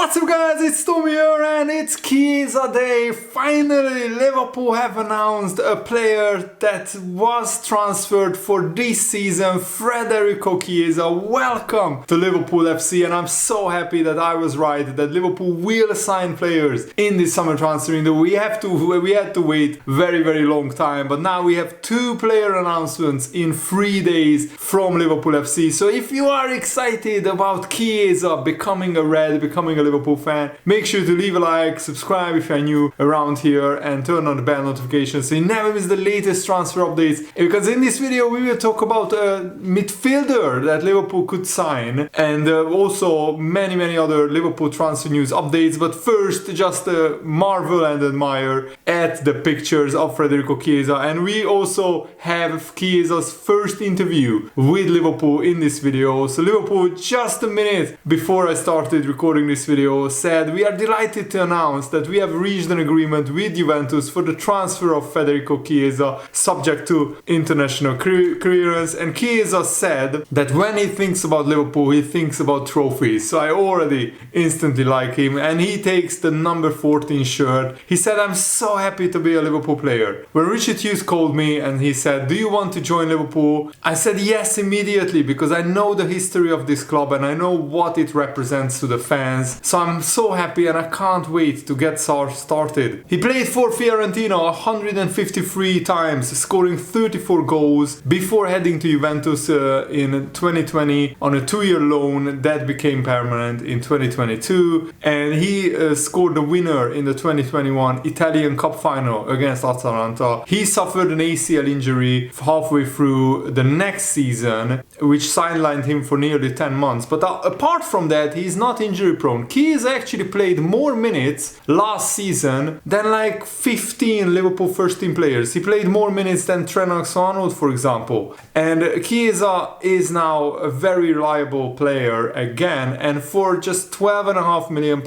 What's up guys, it's Tommy here and it's Chiesa Day. Finally Liverpool have announced a player that was transferred for this season, Federico Chiesa. Welcome to Liverpool FC, and I'm so happy that I was right, that Liverpool will sign players in this summer transfer window. We had to wait very long time, but now we have 2 player announcements in 3 days from Liverpool FC. So if you are excited about Chiesa becoming a Red, becoming a Liverpool fan, make sure to leave a like, subscribe if you're new around here, and turn on the bell notifications so you never miss the latest transfer updates. Because in this video we will talk about a midfielder that Liverpool could sign, and also many other Liverpool transfer news updates. But first, just marvel and admire at the pictures of Federico Chiesa, and we also have Chiesa's first interview with Liverpool in this video. So Liverpool, just a minute before I started recording this video, said, "We are delighted to announce that we have reached an agreement with Juventus for the transfer of Federico Chiesa, subject to international clearance." And Chiesa said that when he thinks about Liverpool, he thinks about trophies. So I already instantly like him, and he takes the number 14 shirt. He said, "I'm so happy to be a Liverpool player. When Richard Hughes called me and he said, 'Do you want to join Liverpool?' I said yes immediately, because I know the history of this club and I know what it represents to the fans. So I'm so happy and I can't wait to get started." He played for Fiorentina 153 times, scoring 34 goals before heading to Juventus in 2020 on a 2-year loan that became permanent in 2022. And he scored the winner in the 2021 Italian Cup final against Atalanta. He suffered an ACL injury halfway through the next season, which sidelined him for nearly 10 months. But apart from that, he's not injury prone. Chiesa actually played more minutes last season than like 15 Liverpool first team players. He played more minutes than Trent Alexander-Arnold, for example. And Chiesa is now a very reliable player again, and for just £12.5 million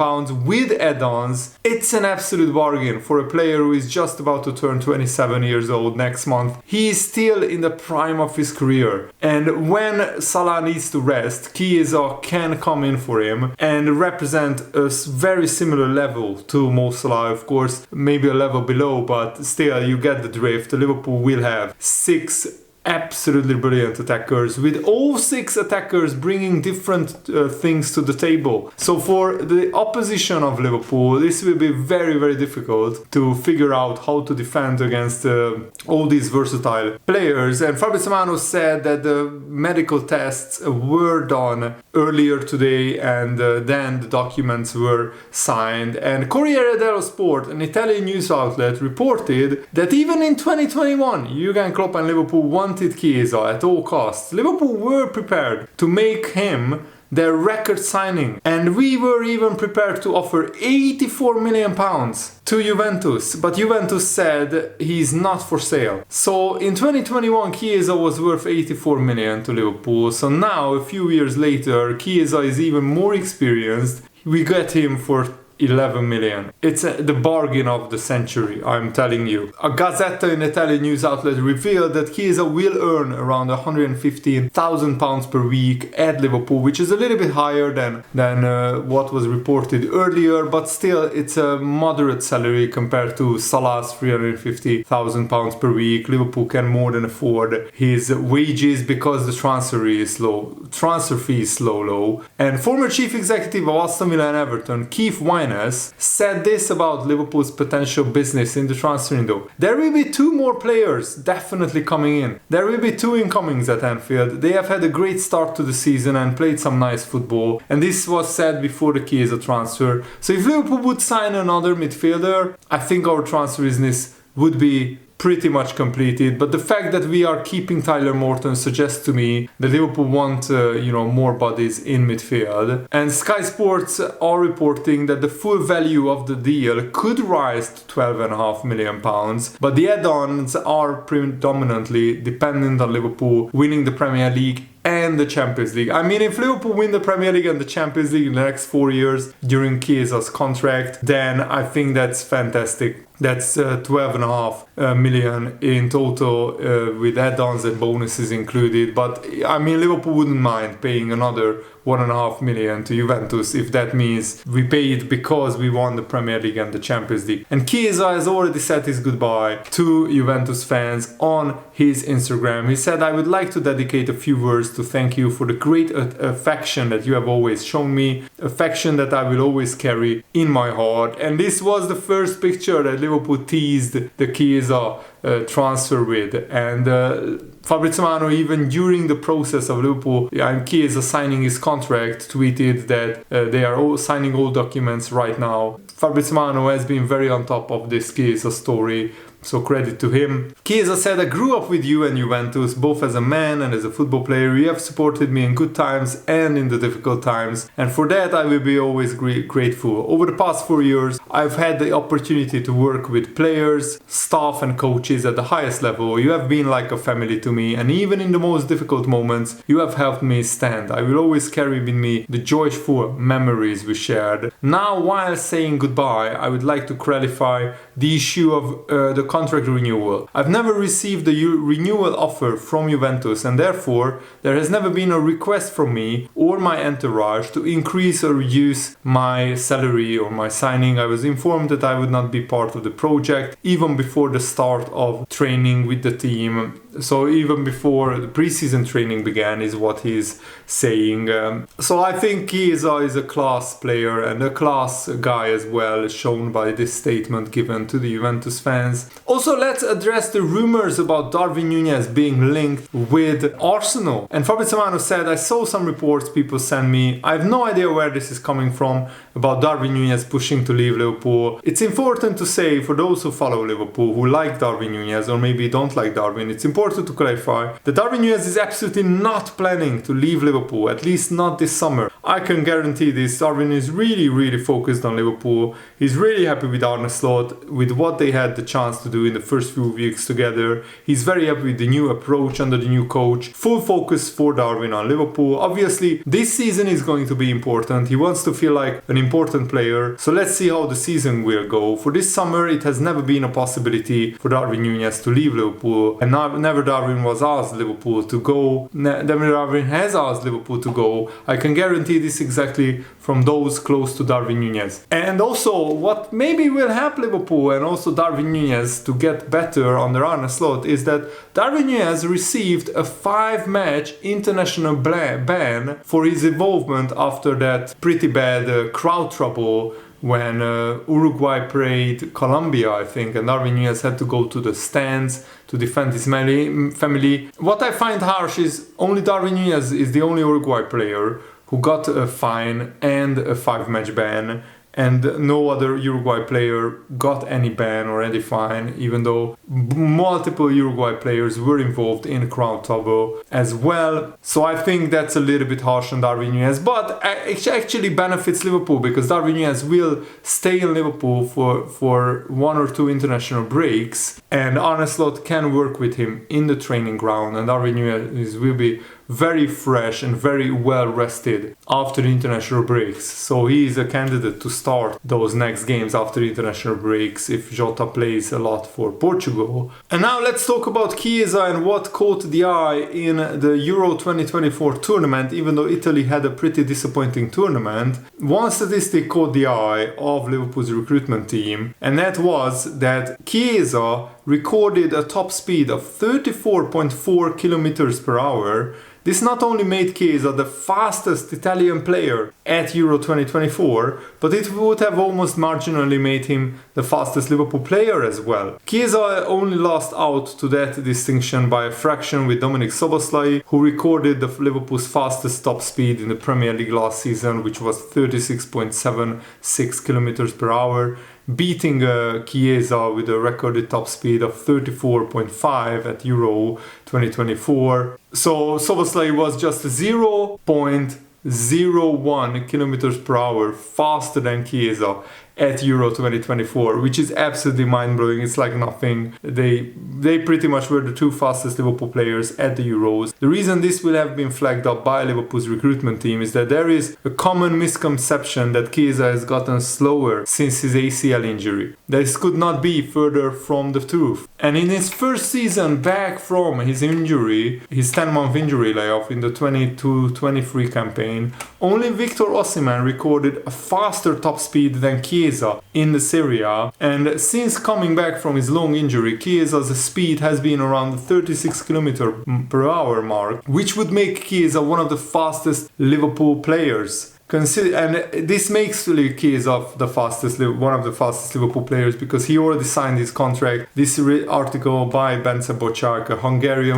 with add-ons, it's an absolute bargain for a player who is just about to turn 27 years old next month. He is still in the prime of his career, and when Salah needs to rest, Chiesa can come in for him and represent a very similar level to Mo Salah, of course, maybe a level below, but still you get the drift. Liverpool will have 6 absolutely brilliant attackers, with all 6 attackers bringing different things to the table. So for the opposition of Liverpool, this will be very difficult to figure out how to defend against all these versatile players. And Fabrizio Romano said that the medical tests were done earlier today, and then the documents were signed. And Corriere dello Sport, an Italian news outlet, reported that even in 2021, Jurgen Klopp and Liverpool wanted Chiesa at all costs. Liverpool were prepared to make him their record signing, and we were even prepared to offer £84 million to Juventus, but Juventus said he's not for sale. So in 2021, Chiesa was worth 84 million to Liverpool. So now, a few years later, Chiesa is even more experienced. We get him for 11 million. It's the bargain of the century, I'm telling you. A Gazzetta, an Italian news outlet, revealed that Chiesa will earn around £115,000 per week at Liverpool, which is a little bit higher than what was reported earlier, but still it's a moderate salary compared to Salah's £350,000 per week. Liverpool can more than afford his wages because the transfer fee is low. And former chief executive of Aston Villa and Everton, Keith Wine, said this about Liverpool's potential business in the transfer window: "There will be 2 more players definitely coming in. There will be 2 incomings at Anfield. They have had a great start to the season and played some nice football." And this was said before the Chiesa transfer. So if Liverpool would sign another midfielder, I think our transfer business would be pretty much completed. But the fact that we are keeping Tyler Morton suggests to me that Liverpool want more bodies in midfield. And Sky Sports are reporting that the full value of the deal could rise to £12.5 million, but the add-ons are predominantly dependent on Liverpool winning the Premier League and the Champions League. I mean, if Liverpool win the Premier League and the Champions League in the next 4 years during Chiesa's contract, then I think that's fantastic. That's 12.5 million in total with add-ons and bonuses included. But I mean, Liverpool wouldn't mind paying another 1.5 million to Juventus if that means we pay it because we won the Premier League and the Champions League. And Chiesa has already said his goodbye to Juventus fans on his Instagram. He said, "I would like to dedicate a few words to thank you for the great affection that you have always shown me, affection that I will always carry in my heart." And this was the first picture that Liverpool teased the Chiesa transfer with. And Fabrizio Romano, even during the process of Liverpool and Chiesa signing his contract, tweeted that they are all signing all documents right now. Fabrizio Romano has been very on top of this Chiesa story, so credit to him. Chiesa said, "I grew up with you and Juventus, both as a man and as a football player. You have supported me in good times and in the difficult times, and for that I will be always grateful. Over the past 4 years, I've had the opportunity to work with players, staff and coaches at the highest level. You have been like a family to me, and even in the most difficult moments, you have helped me stand. I will always carry with me the joyful memories we shared." Now, while saying goodbye, I would like to clarify the issue of the contract renewal. I've never received a renewal offer from Juventus, and therefore there has never been a request from me or my entourage to increase or reduce my salary or my signing. I was informed that I would not be part of the project even before the start of training with the team. So even before the preseason training began is what he's saying. So I think Chiesa is a class player and a class guy as well, shown by this statement given to the Juventus fans. Also, let's address the rumors about Darwin Nunez being linked with Arsenal. And Fabrizio Romano said, "I saw some reports people sent me. I have no idea where this is coming from about Darwin Nunez pushing to leave Liverpool. It's important to say for those who follow Liverpool, who like Darwin Nunez or maybe don't like Darwin, it's important to clarify that Darwin Nunez is absolutely not planning to leave Liverpool, at least not this summer. I can guarantee this. Darwin is really focused on Liverpool. He's really happy with Arne Slot, with what they had the chance to do in the first few weeks together. He's very happy with the new approach under the new coach. Full focus for Darwin on Liverpool. Obviously, this season is going to be important. He wants to feel like an important player. So let's see how the season will go. For this summer, it has never been a possibility for Darwin Nunez to leave Liverpool, and never Darwin was asked Liverpool to go. Never Darwin has asked Liverpool to go. I can guarantee this exactly from those close to Darwin Nunez. And also, what maybe will help Liverpool and also Darwin Nunez to get better under Arne Slot is that Darwin Nunez received a 5-match international ban for his involvement after that pretty bad crowd trouble when Uruguay played Colombia, I think, and Darwin Nunez had to go to the stands to defend his family. What I find harsh is only Darwin Nunez is the only Uruguay player who got a fine and a 5-match ban, and no other Uruguay player got any ban or any fine, even though multiple Uruguay players were involved in crowd trouble as well. So I think that's a little bit harsh on Darwin Nunez, but it actually benefits Liverpool because Darwin Nunez will stay in Liverpool for 1 or 2 international breaks, and Arne Slot can work with him in the training ground, and Darwin Nunez will be very fresh and very well rested after the international breaks. So he is a candidate to start those next games after the international breaks if Jota plays a lot for Portugal. And now let's talk about Chiesa and what caught the eye in the Euro 2024 tournament. Even though Italy had a pretty disappointing tournament, one statistic caught the eye of Liverpool's recruitment team, and that was that Chiesa recorded a top speed of 34.4 kilometers per hour. This not only made Chiesa the fastest Italian player at Euro 2024, but it would have almost marginally made him the fastest Liverpool player as well. Chiesa only lost out to that distinction by a fraction with Dominik Szoboszlai, who recorded the Liverpool's fastest top speed in the Premier League last season, which was 36.76 kilometers per hour, beating Chiesa with a recorded top speed of 34.5 at Euro 2024. So Szoboszlai was just 0.01 kilometers per hour faster than Chiesa at Euro 2024, which is absolutely mind-blowing. It's like nothing. They pretty much were the two fastest Liverpool players at the Euros. The reason this will have been flagged up by Liverpool's recruitment team is that there is a common misconception that Chiesa has gotten slower since his ACL injury. This could not be further from the truth. And in his first season back from his injury, his 10-month injury layoff in the 22-23 campaign, only Victor Osimhen recorded a faster top speed than Chiesa in the Serie A. And since coming back from his long injury, Chiesa's speed has been around the 36 km/h mark, which would make Chiesa one of the fastest Liverpool players. And this makes Chiesa one of the fastest Liverpool players because he already signed his contract. This article by Bence Bocsák, a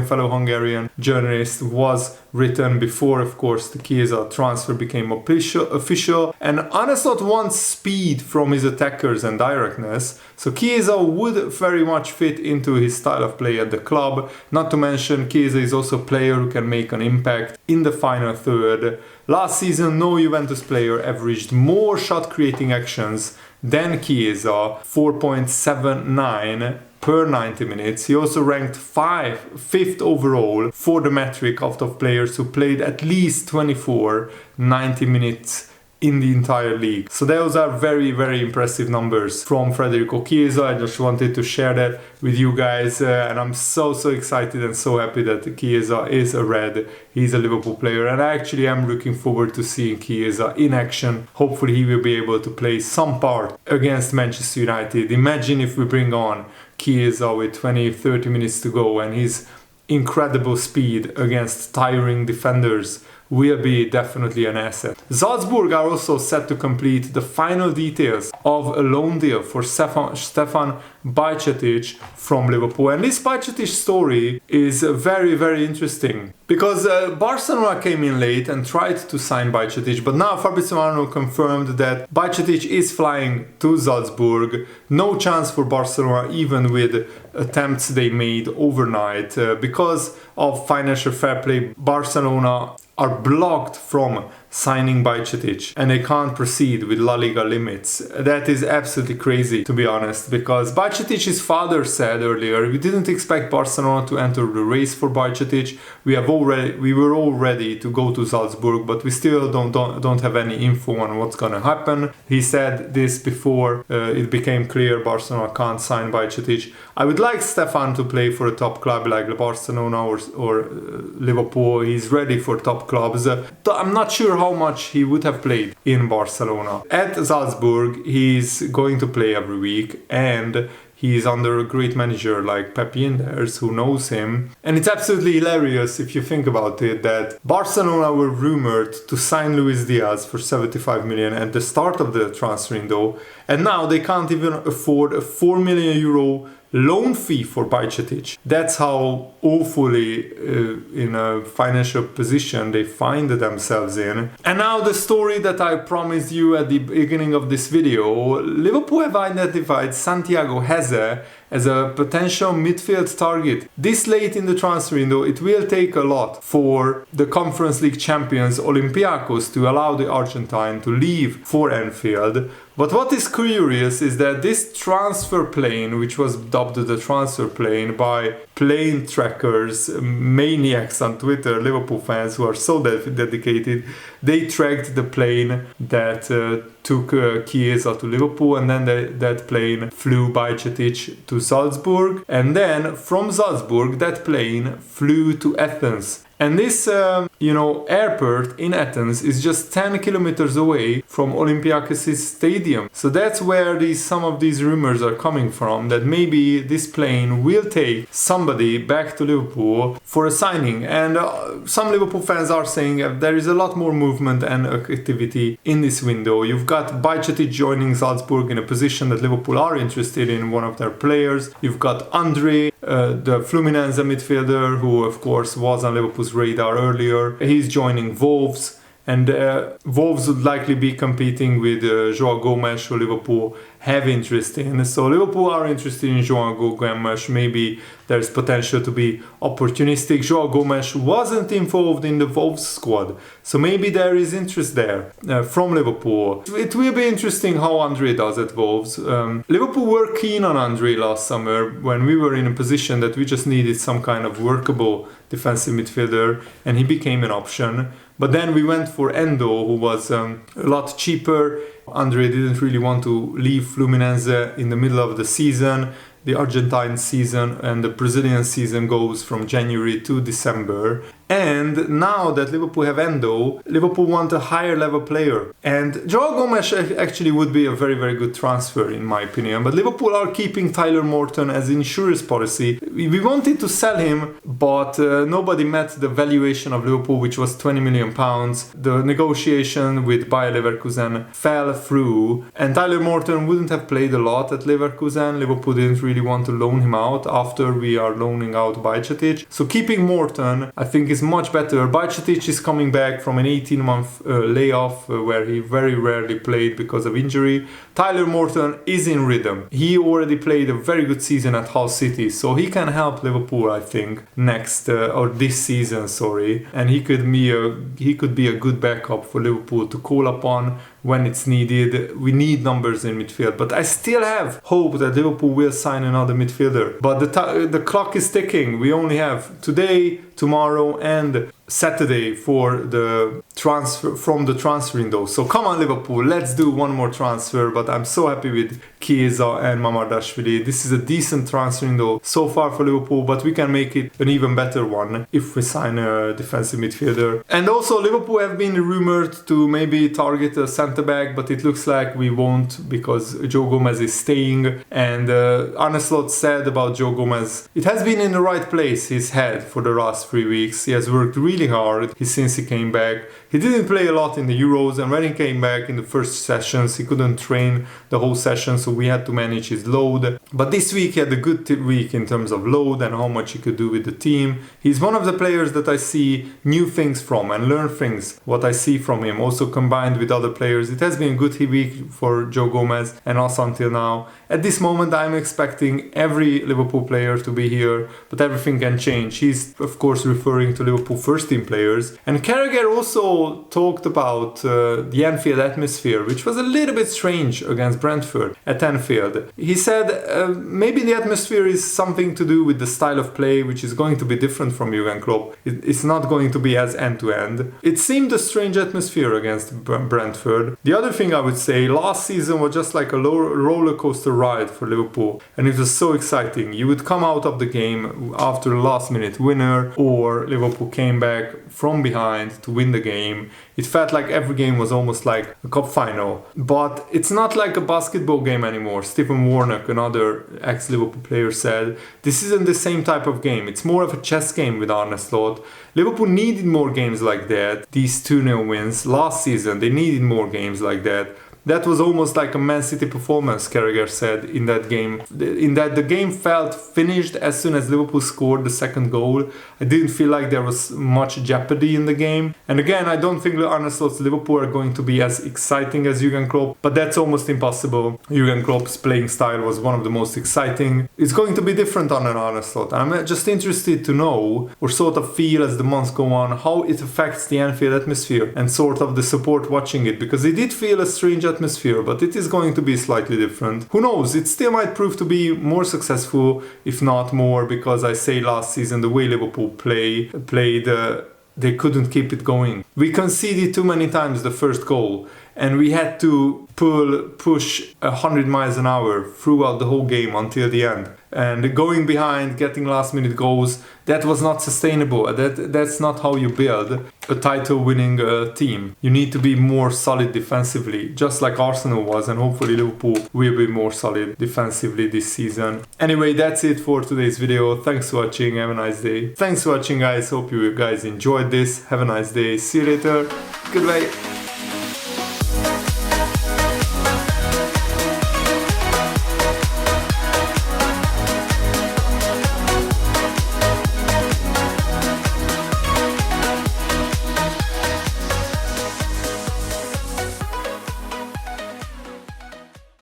fellow Hungarian journalist, was written before, of course, the Chiesa transfer became official. And Arne wants speed from his attackers and directness, so Chiesa would very much fit into his style of play at the club. Not to mention, Chiesa is also a player who can make an impact in the final third. Last season, no Juventus player averaged more shot-creating actions than Chiesa, 4.79 per 90 minutes. He also ranked fifth overall for the metric of players who played at least 24 90 minutes in the entire league. So those are very, very impressive numbers from Federico Chiesa. I just wanted to share that with you guys, and I'm so excited and so happy that Chiesa is a Red. He's a Liverpool player, and I actually am looking forward to seeing Chiesa in action. Hopefully he will be able to play some part against Manchester United. Imagine if we bring on Chiesa with 20-30 minutes to go, and his incredible speed against tiring defenders will be definitely an asset. Salzburg are also set to complete the final details of a loan deal for Stefan Bajcetic from Liverpool. And this Bajcetic story is very, very interesting because Barcelona came in late and tried to sign Bajcetic, but now Fabrizio Romano confirmed that Bajcetic is flying to Salzburg. No chance for Barcelona, even with attempts they made overnight. Because of financial fair play, Barcelona are blocked from signing Bajcetic, and they can't proceed with La Liga limits. That is absolutely crazy, to be honest, because Bajcetic's father said earlier, we didn't expect Barcelona to enter the race for Bajcetic. We were all ready to go to Salzburg, but we still don't have any info on what's gonna happen. He said this before it became clear Barcelona can't sign Bajcetic. I would like Stefan to play for a top club like Barcelona or Liverpool. He's ready for top clubs. I'm not sure how much he would have played in Barcelona. At Salzburg, he's going to play every week, and he's under a great manager like Pep Yinders, who knows him. And it's absolutely hilarious if you think about it that Barcelona were rumored to sign Luis Diaz for 75 million at the start of the transfer window, and now they can't even afford a 4 million euro loan fee for Bajcetic. That's how awfully in a financial position they find themselves in. And now the story that I promised you at the beginning of this video. Liverpool have identified Santiago Heze as a potential midfield target. This late in the transfer window, it will take a lot for the Conference League champions Olympiacos to allow the Argentine to leave for Anfield. But what is curious is that this transfer plane, which was dubbed the transfer plane by plane trackers, maniacs on Twitter, Liverpool fans who are so dedicated, they tracked the plane that took Chiesa to Liverpool, and then that plane flew Bajcetic to Salzburg, and then from Salzburg that plane flew to Athens. And this, airport in Athens is just 10 kilometers away from Olympiacos' stadium. So that's where some of these rumors are coming from, that maybe this plane will take somebody back to Liverpool for a signing. And some Liverpool fans are saying there is a lot more movement and activity in this window. You've got Bajcetic joining Salzburg in a position that Liverpool are interested in, one of their players. You've got Andre, the Fluminense midfielder, who of course was on Liverpool's radar earlier. He's joining Wolves, and Wolves would likely be competing with João Gomes, who Liverpool have interest in. So Liverpool are interested in João Gomes. Maybe there's potential to be opportunistic. João Gomes wasn't involved in the Wolves squad, so maybe there is interest there from Liverpool. It will be interesting how Andre does at Wolves. Liverpool were keen on Andre last summer when we were in a position that we just needed some kind of workable defensive midfielder, and he became an option. But then we went for Endo, who was a lot cheaper. Andre didn't really want to leave Fluminense in the middle of the season. The Argentine season and the Brazilian season goes from January to December. And now that Liverpool have Endo, Liverpool want a higher level player. And João Gomes actually would be a very, very good transfer in my opinion. But Liverpool are keeping Tyler Morton as insurance policy. We wanted to sell him, but nobody met the valuation of Liverpool, which was £20 million. The negotiation with Bayer Leverkusen fell through, and Tyler Morton wouldn't have played a lot at Leverkusen. Liverpool didn't really want to loan him out after we are loaning out Bajcetic. So keeping Morton, I think, is much better. Bajcetic is coming back from an 18-month layoff where he very rarely played because of injury. Tyler Morton is in rhythm. He already played a very good season at Hull City, so he can help Liverpool, I think, this season, and he could be a good backup for Liverpool to call upon when it's needed. We need numbers in midfield, but I still have hope that Liverpool will sign another midfielder. But the clock is ticking. We only have today, tomorrow, and Saturday for the transfer window. So come on, Liverpool, let's do one more transfer. But I'm so happy with Chiesa and Mamardashvili. This is a decent transfer window so far for Liverpool, but we can make it an even better one if we sign a defensive midfielder. And also Liverpool have been rumored to maybe target a centre back, but it looks like we won't because João Gomes is staying. And Arne Slot said about João Gomes, it has been in the right place, his head, for the last 3 weeks. He has worked really hard since he came back. He didn't play a lot in the Euros, and when he came back in the first sessions, he couldn't train the whole session, so we had to manage his load. But this week he had a good week in terms of load and how much he could do with the team. He's one of the players that I see new things from and learn things, what I see from him, also combined with other players. It has been a good week for João Gomes, and also until now. At this moment, I'm expecting every Liverpool player to be here, but everything can change. He's, of course, referring to Liverpool first team players. And Carragher also talked about the Anfield atmosphere, which was a little bit strange against Brentford at Anfield. He said maybe the atmosphere is something to do with the style of play, which is going to be different from Jurgen Klopp. It's not going to be as end-to-end. It seemed a strange atmosphere against Brentford. The other thing I would say, last season was just like a roller coaster ride for Liverpool, and it was so exciting. You would come out of the game after a last-minute winner, or Liverpool came back from behind to win the game. It felt like every game was almost like a cup final. But it's not like a basketball game anymore. Stephen Warnock, another ex-Liverpool player, said, this isn't the same type of game. It's more of a chess game with Arne Slot. Liverpool needed more games like that. These 2-0 wins last season, they needed more games like that. That was almost like a Man City performance, Carragher said in that game. In that the game felt finished as soon as Liverpool scored the second goal. I didn't feel like there was much jeopardy in the game. And again, I don't think Arne Slot's Liverpool are going to be as exciting as Jurgen Klopp, but that's almost impossible. Jurgen Klopp's playing style was one of the most exciting. It's going to be different on an Arne Slot. I'm just interested to know, or sort of feel as the months go on, how it affects the Anfield atmosphere and sort of the support watching it, because it did feel a strange atmosphere, but it is going to be slightly different. Who knows, it still might prove to be more successful, if not more, because I say last season the way Liverpool played, they couldn't keep it going. We conceded too many times the first goal, and we had to push 100 miles an hour throughout the whole game until the end. And going behind, getting last minute goals, that was not sustainable. That's not how you build a title-winning team. You need to be more solid defensively, just like Arsenal was, and hopefully Liverpool will be more solid defensively this season. Anyway, that's it for today's video. Thanks for watching. Have a nice day. Thanks for watching, guys. Hope you guys enjoyed this. Have a nice day. See you later. Goodbye.